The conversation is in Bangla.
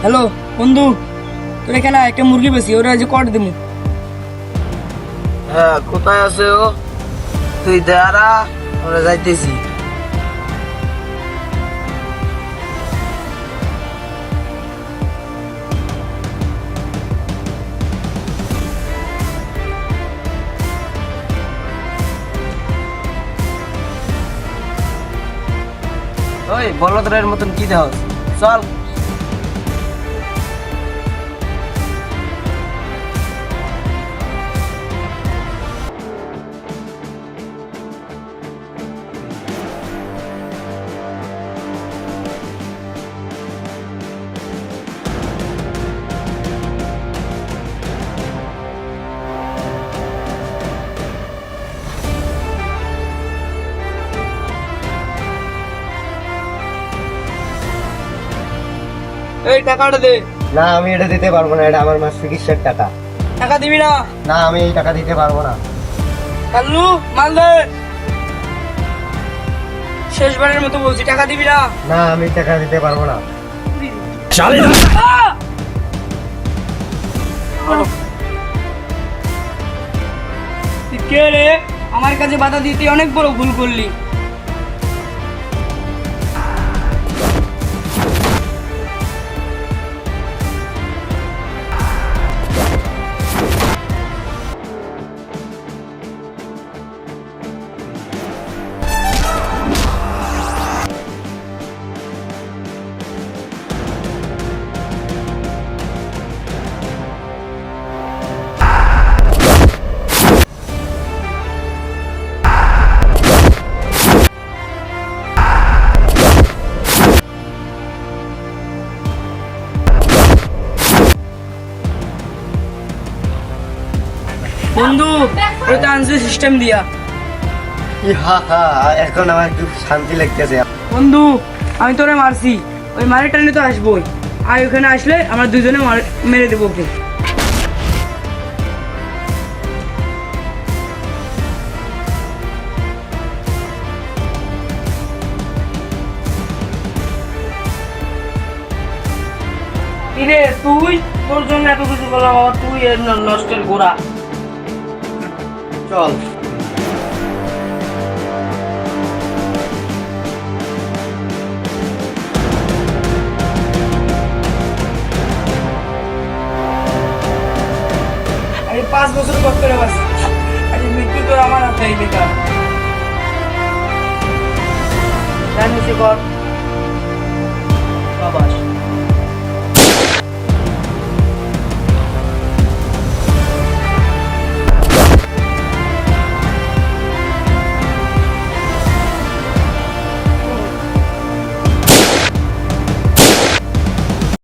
হ্যালো বন্ধু, তোর এখানে একটা মুরগি বেশি, ওরা যে কট দিমু। হ্যাঁ, কোথায় আছে ও? তুই দাঁড়া, আমরা যাইতেছি। ওই বলদের মতন কি দেহ, চল। এই টাকাটা দে। না, আমি এটা দিতে পারবো না, এটা আমার মাস চিকিৎসার টাকা। টাকা দিবি না? না, আমি এই টাকা দিতে পারবো না। কাল্লু মাল দে। শেষবারের মতো বলছি, টাকা দিবি না? না, আমি টাকা দিতে পারবো না। তুই কে রে? আমার কাছে বাধা দিতে অনেক বড় ভুল করলি। বন্ধু, ওই তো আনছে সিস্টেম দিয়া। ইহা, এখন আমার একটু শান্তি লাগতেছে। বন্ধু, আমি তোরে মারছি, ওই মারে টানে তো আসবোই। আর ওখানে আসলে আমরা দুজনে মেরে দেবো ওকে। কিরে তুই, তোর জন্য এত কিছু করলাম, আবার তুই এর নষ্টের গোড়া। চল। আমি 5 বছর কষ্ট করে বাঁচি, আজ মৃত্যু তোর আমার হাতে বেকার। জানিস কর।